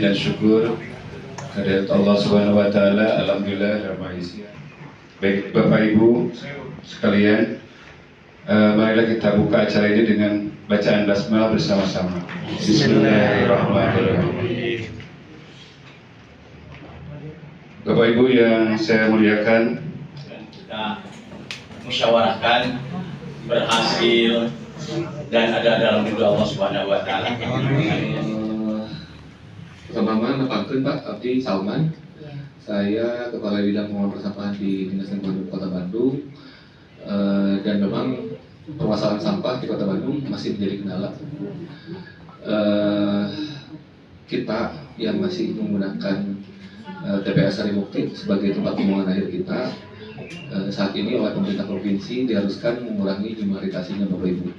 dan syukur kehadirat Allah Subhanahu wa taala. Alhamdulillah rabbil alamin. Baik Bapak Ibu sekalian, marilah kita buka acara ini dengan bacaan basmalah bersama-sama. Bismillahirrahmanirrahim. Bapak Ibu yang saya muliakan, kita musyawarahkan berhasil dan ada dalam ridho Allah Subhanahu wa taala. Pertama, nepakeun Pak Abdi Salman. Saya Kepala Bidang Pengelolaan Persampahan di Dinas Lingkungan Hidup Kota Bandung. Dan memang permasalahan sampah di Kota Bandung masih menjadi kendala. Kita yang masih menggunakan TPS Sarimukti sebagai tempat pembuangan akhir kita, saat ini oleh pemerintah provinsi diharuskan mengurangi jumlah ritasinya Bapak Ibu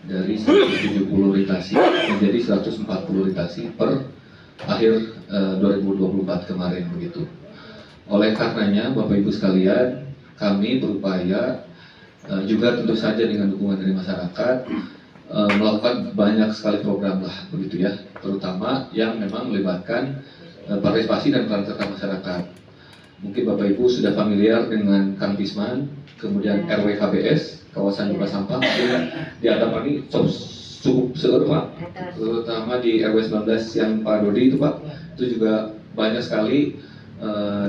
dari 170 ritasi menjadi 140 ritasi per akhir 2024 kemarin begitu. Oleh karenanya Bapak Ibu sekalian, kami berupaya juga tentu saja dengan dukungan dari masyarakat melakukan banyak sekali program lah begitu ya, terutama yang memang melibatkan partisipasi dan peran serta masyarakat. Mungkin Bapak Ibu sudah familiar dengan Kang Pisman, kemudian RWKBS, kawasan bebas sampah, di Atap ini cukup seru Pak, terutama di RW 19 yang Pak Dodi itu Pak, itu juga banyak sekali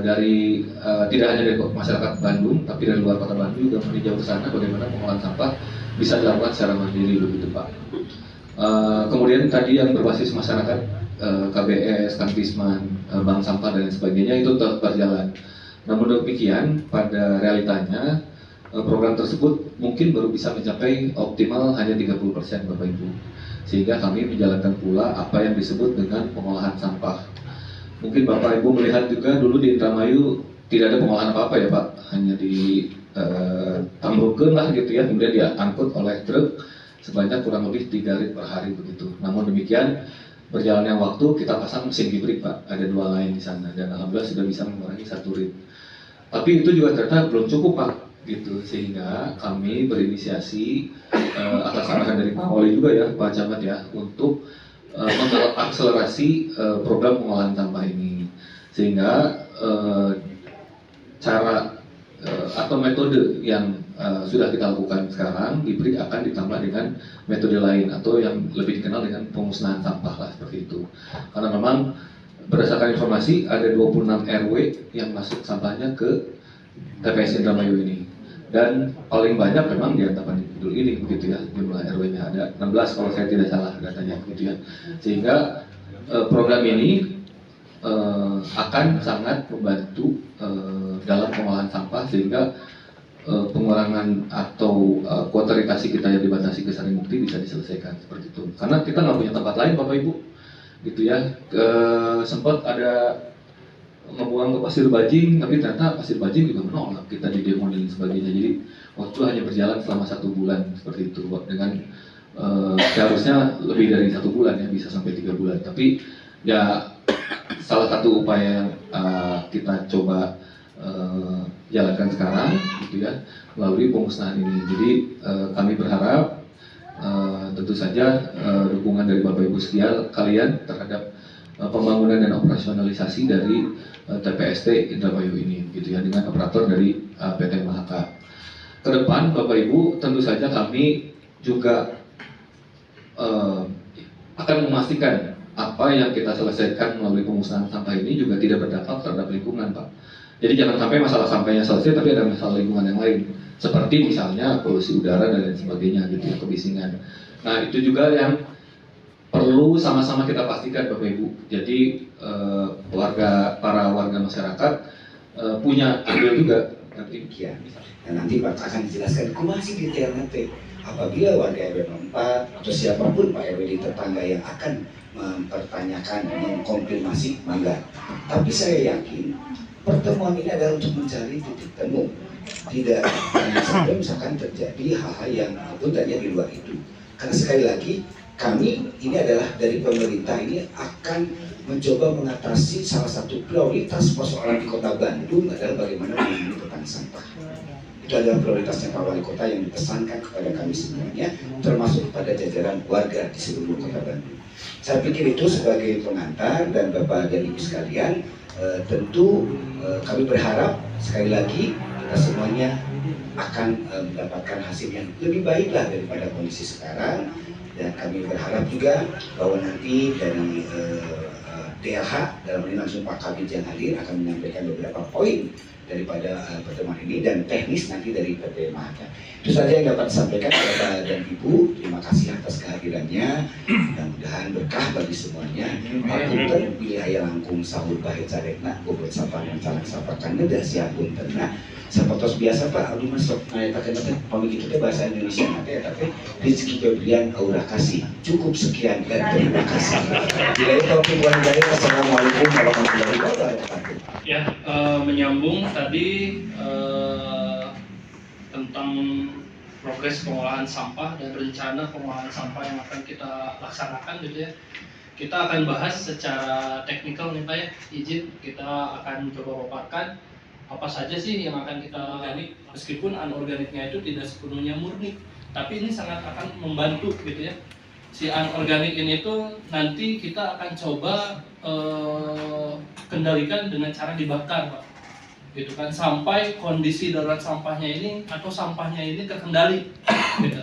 dari tidak hanya dari masyarakat Bandung, tapi dari luar kota Bandung juga meninjau ke sana bagaimana pengolahan sampah bisa dilakukan secara mandiri begitu Pak. Kemudian tadi yang berbasis masyarakat, KBS, Kang Pisman, bank sampah dan lain sebagainya itu tetap berjalan. Namun demikian pada realitanya program tersebut mungkin baru bisa mencapai optimal hanya 30% Bapak Ibu. Sehingga kami menjalankan pula apa yang disebut dengan pengolahan sampah. Mungkin Bapak Ibu melihat juga dulu di Indramayu tidak ada pengolahan apa-apa ya Pak, hanya di tambrukeun lah gitu ya, kemudian diangkut oleh truk sebanyak kurang lebih 3 rit per hari begitu. Namun demikian berjalannya waktu kita pasang mesin hibrid Pak, ada 2 lain di sana dan alhamdulillah sudah bisa mengurangi 1 rit. Tapi itu juga ternyata belum cukup Pak, gitu, sehingga kami berinisiasi atas arahan dari Pak Oli juga ya, Pak Camat ya, untuk mengakselerasi program pengolahan sampah ini, sehingga cara atau metode yang sudah kita lakukan sekarang hibrid akan ditambah dengan metode lain atau yang lebih dikenal dengan pemusnahan sampah lah seperti itu. Karena memang berdasarkan informasi ada 26 RW yang masuk sampahnya ke TPS Indramayu ini, dan paling banyak memang di Antapani Kidul ini begitu ya, jumlah RW-nya ada 16 kalau saya tidak salah datanya begitu ya. Sehingga program ini akan sangat membantu dalam pengolahan sampah, sehingga pengurangan atau kuota ritasi kita yang dibatasi ke Sarimukti bisa diselesaikan seperti itu. Karena kita nggak punya tempat lain Bapak Ibu, gitu ya. Sempat ada membuang ke Pasir Bajing, tapi ternyata Pasir Bajing juga menolak kita di demo dan sebagainya. Jadi waktu hanya berjalan selama 1 bulan seperti itu, dengan seharusnya lebih dari 1 bulan ya, bisa sampai 3 bulan. Tapi ya salah satu upaya yang kita coba jalankan sekarang gitu ya, melalui pemusnahan ini. Jadi kami berharap tentu saja dukungan dari Bapak Ibu sekalian terhadap pembangunan dan operasionalisasi dari TPST Indramayu ini gitu ya, dengan operator dari PT Mahaka. Ke depan Bapak Ibu tentu saja kami juga akan memastikan apa yang kita selesaikan melalui pemusnahan sampah ini juga tidak berdampak terhadap lingkungan Pak. Jadi jangan sampai masalah sampahnya selesai tapi ada masalah lingkungan yang lain, seperti misalnya polusi udara dan lain sebagainya gitu ya, kebisingan. Nah itu juga yang perlu sama-sama kita pastikan Bapak Ibu. Jadi para warga masyarakat punya andil juga. Demikian. Dan nanti Pak akan dijelaskan masih detailnya teh. Apabila warga RW 4 atau siapapun Pak RW di tetangga yang akan mempertanyakan, mengkonfirmasi, mangga. Tapi saya yakin pertemuan ini adalah untuk mencari titik temu. Tidak sampai misalkan terjadi hal-hal yang tentunya di luar itu. Karena sekali lagi kami ini adalah dari pemerintah ini akan mencoba mengatasi salah satu prioritas persoalan di Kota Bandung adalah bagaimana menangani tentang sampah. Itu adalah prioritasnya Pak Wali Kota yang dipesankan kepada kami semuanya, termasuk kepada jajaran warga di seluruh Kota Bandung. Saya pikir itu sebagai pengantar, dan Bapak dan Ibu sekalian, tentu kami berharap sekali lagi kita semuanya akan mendapatkan hasil yang lebih baik lah daripada kondisi sekarang. Dan kami berharap juga bahwa nanti dari DLH dalam ini langsung Pak Kabid yang hadir akan menyampaikan beberapa poin daripada pertemuan ini, dan teknis nanti dari PT Mahaka. Itu saja yang dapat disampaikan Bapak dan Ibu. Terima kasih atas kehadirannya. Mudah-mudahan berkah bagi semuanya. Punten wilayah langkung sahur bahe carekna bobot sapa yang caleg sapakan dah siapun terna. Sapatos biasa Pak, aduh mas sok ngayatakeun teh pamili kitu teh bahasa Indonesia teh tapi rezeki Febrian aura kasih. Cukup sekian dan terima kasih. Bila taufiq wal hidayah. Assalamualaikum warahmatullahi wabarakatuh. Ya, menyambung tadi tentang progres pengolahan sampah dan rencana pengolahan sampah yang akan kita laksanakan gitu ya. Kita akan bahas secara teknikal nih Pak ya, izin kita akan coba paparkan apa saja sih yang akan kita organik, meskipun anorganiknya itu tidak sepenuhnya murni, tapi ini sangat akan membantu gitu ya. Si anorganik ini tuh nanti kita akan coba kendalikan dengan cara dibakar Pak, gitu kan, sampai kondisi darurat sampahnya ini atau sampahnya ini terkendali gitu.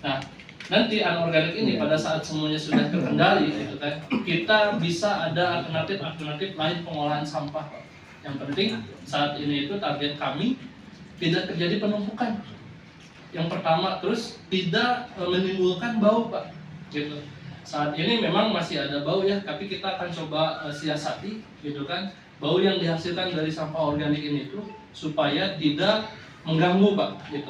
Nah nanti anorganik ini pada saat semuanya sudah terkendali gitu kan, kita bisa ada alternatif lain pengolahan sampah Pak. Yang penting saat ini itu target kami tidak terjadi penumpukan. Yang pertama, terus tidak menimbulkan bau Pak, gitu. Saat ini memang masih ada bau ya, tapi kita akan coba siasati, gitu kan, bau yang dihasilkan dari sampah organik ini itu supaya tidak mengganggu Pak, gitu.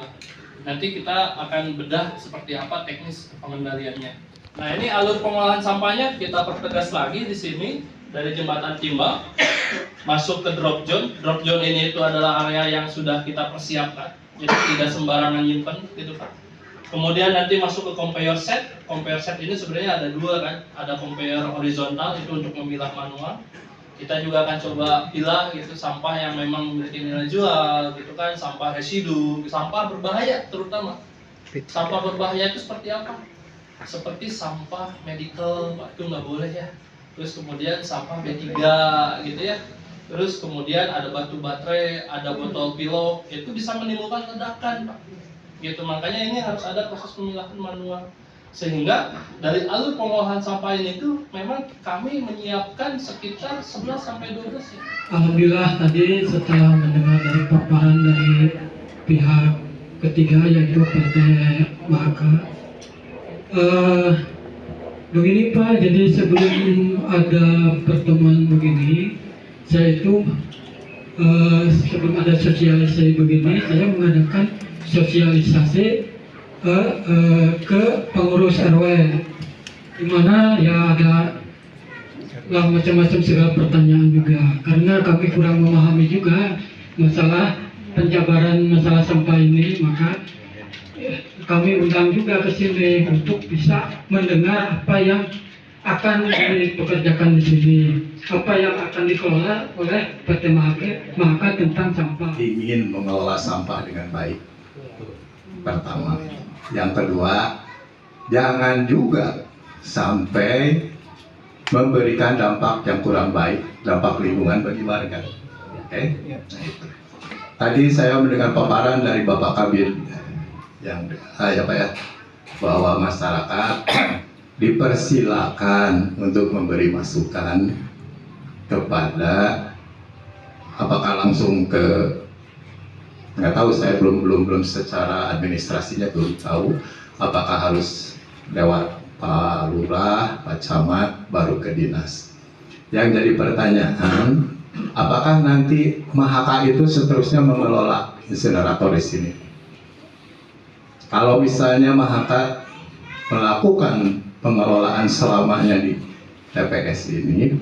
Nanti kita akan bedah seperti apa teknis pengendaliannya. Nah ini alur pengolahan sampahnya kita pertegas lagi di sini. Dari jembatan Timba masuk ke drop zone. Drop zone ini itu adalah area yang sudah kita persiapkan, jadi tidak sembarangan nyimpen gitu Pak. Kemudian nanti masuk ke conveyor set. Conveyor set ini sebenarnya ada dua kan, ada conveyor horizontal itu untuk memilah manual. Kita juga akan coba pilah gitu sampah yang memang memiliki nilai jual gitu kan, sampah residu, sampah berbahaya terutama. Sampah berbahaya itu seperti apa? Seperti sampah medical Pak, itu nggak boleh ya. Terus kemudian sampah B3 gitu ya. Terus kemudian ada batu baterai, ada botol pilok, itu bisa menimbulkan ledakan Pak. Gitu, makanya ini harus ada proses pemilahan manual. Sehingga dari alur pengolahan sampah ini tuh memang kami menyiapkan sekitar 11 sampai 12 ya. Alhamdulillah tadi setelah mendengar dari paparan dari pihak ketiga yaitu PT Mahaka, begini Pak, jadi sebelum ada pertemuan begini, saya itu sebelum ada sosialisasi begini, saya mengadakan sosialisasi ke pengurus RW, di mana ya ada lah macam-macam segala pertanyaan juga, karena kami kurang memahami juga masalah penjabaran masalah sampah ini, maka kami undang juga ke sini untuk bisa mendengar apa yang akan dipekerjakan di sini, apa yang akan dikelola oleh PT Mahaka tentang sampah. Ingin mengelola sampah dengan baik, pertama. Yang kedua, jangan juga sampai memberikan dampak yang kurang baik, dampak lingkungan bagi warga. Oke? Tadi saya mendengar paparan dari Bapak Kabid yang bahwa masyarakat dipersilakan untuk memberi masukan kepada, apakah langsung ke, nggak tahu, saya belum secara administrasinya belum tahu apakah harus lewat Pak Lurah, Pak Camat, baru ke dinas. Yang jadi pertanyaan, apakah nanti Mahaka itu seterusnya mengelola insinerator di sini? Kalau misalnya Mahaka melakukan pengelolaan selamanya di TPS ini,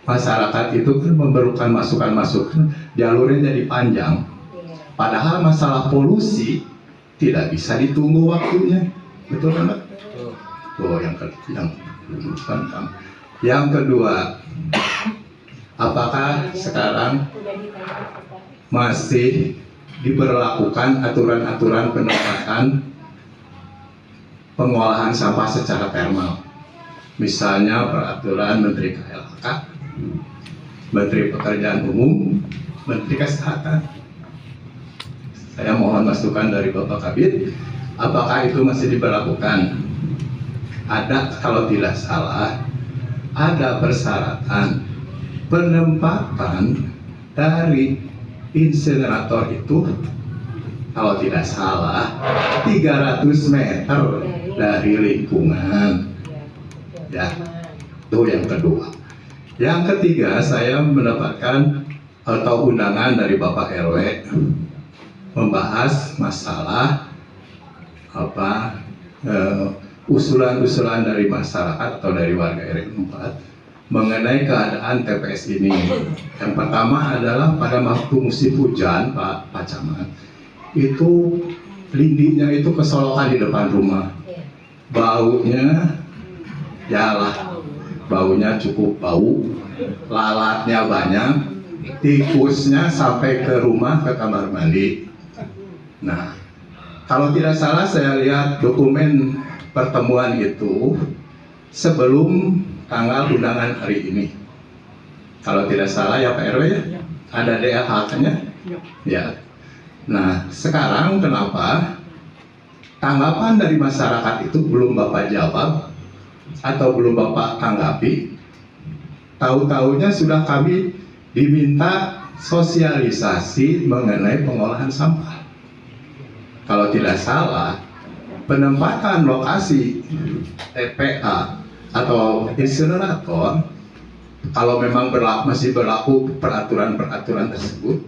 masyarakat itu kan memerlukan masukan-masukan, jalurnya jadi panjang. Padahal masalah polusi tidak bisa ditunggu waktunya, betul kan Pak? Tuh yang kedua, apakah sekarang masih diberlakukan aturan-aturan penempatan pengolahan sampah secara thermal? Misalnya peraturan Menteri KLHK, Menteri Pekerjaan Umum, Menteri Kesehatan. Saya mohon masukan dari Bapak Kabid, apakah itu masih diberlakukan? Ada, kalau tidak salah, ada persyaratan penempatan dari insinerator itu, kalau tidak salah 300 meter dari lingkungan. Ya, itu yang kedua. Yang ketiga, saya mendapatkan atau undangan dari Bapak RW membahas masalah usulan-usulan dari masyarakat atau dari warga RW 4 mengenai keadaan TPS ini. Yang pertama adalah pada waktu musim hujan, Pak Camat, itu lindinya itu kesolokan di depan rumah. Baunya, baunya cukup bau, lalatnya banyak, tikusnya sampai ke rumah, ke kamar mandi. Nah, kalau tidak salah saya lihat dokumen pertemuan itu sebelum tanggal undangan hari ini. Kalau tidak salah ya Pak RW ya, ada DLH-nya. Ya. Nah, sekarang kenapa tanggapan dari masyarakat itu belum Bapak jawab atau belum Bapak tanggapi? Tahu-tahunya sudah kami diminta sosialisasi mengenai pengolahan sampah. Kalau tidak salah, penempatan lokasi TPA atau insinerator, kalau memang masih berlaku peraturan-peraturan tersebut,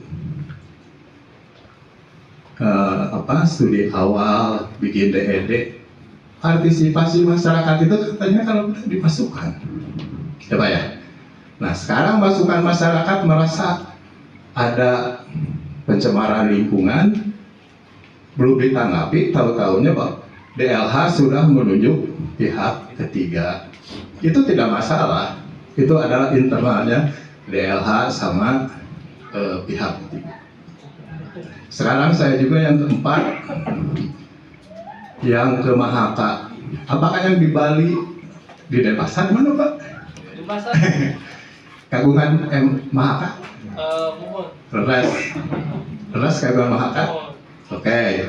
studi awal, bikin DED, partisipasi masyarakat itu katanya kalau benar dimasukkan, ya Pak ya. Nah, sekarang masukan masyarakat merasa ada pencemaran lingkungan, belum ditanggapi, tahu-tahunya Pak DLH sudah menunjuk pihak ketiga. Itu tidak masalah, itu adalah internalnya DLH sama pihak ketiga. Sekarang saya juga yang keempat, yang ke Mahaka. Apakah yang di Bali, di Denpasar mana Pak? Di pasar. Kagungan Mahaka? Mohon. Res Kagungan Mahaka? Oke.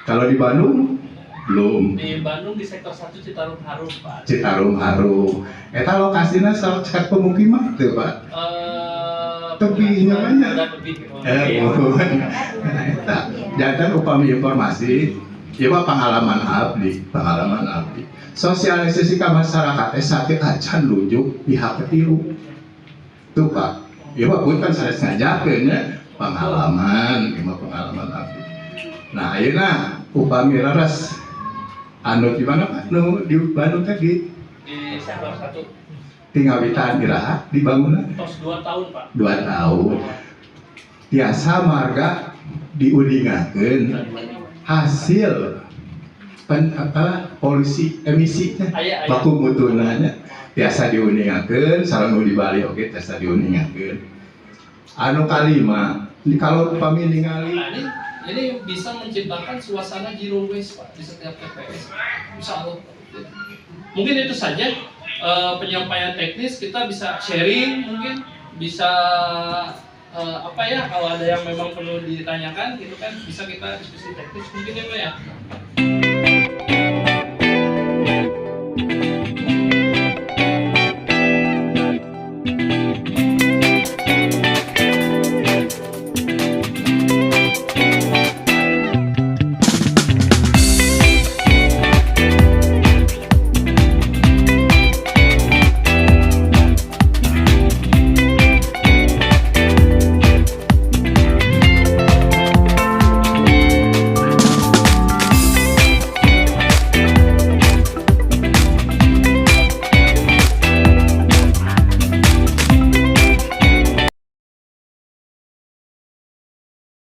Kalau di Bandung? Belum. Di Bandung di sektor 1 Citarum Harum, Pak. Citarum Harum. Eta lokasinya sekat pemukiman tuh Pak. Tebihnya banyak. Jangan upami informasi, ya Pak, pengalaman abdi. Sosialisasi ke masyarakat sakit aja lujuk pihak ketiru. Tuh Pak, ya Pak, bukan saya sengajakeunnya pengalaman abdi. Nah, ayeuna upami leres anu di mana Pak? Di Bandung tadi. Di sektor 1. Tinggal bitaan iraha di bangunan. Tos 2 tahun, Pak. 2 tahun. Tiasa marga diudingakeun hasil polusi emisinya. Baku mutunanya tiasa diudingakeun, sareng nu di Bali oge tiasa diudingakeun. Anu kalima, kalau upami ningali ini bisa menciptakan suasana zero waste Pak di setiap TPS. Insya Allah. Mungkin itu saja penyampaian teknis, kita bisa sharing, mungkin bisa kalau ada yang memang perlu ditanyakan gitu kan, bisa kita diskusi teknis mungkin ya Pak ya.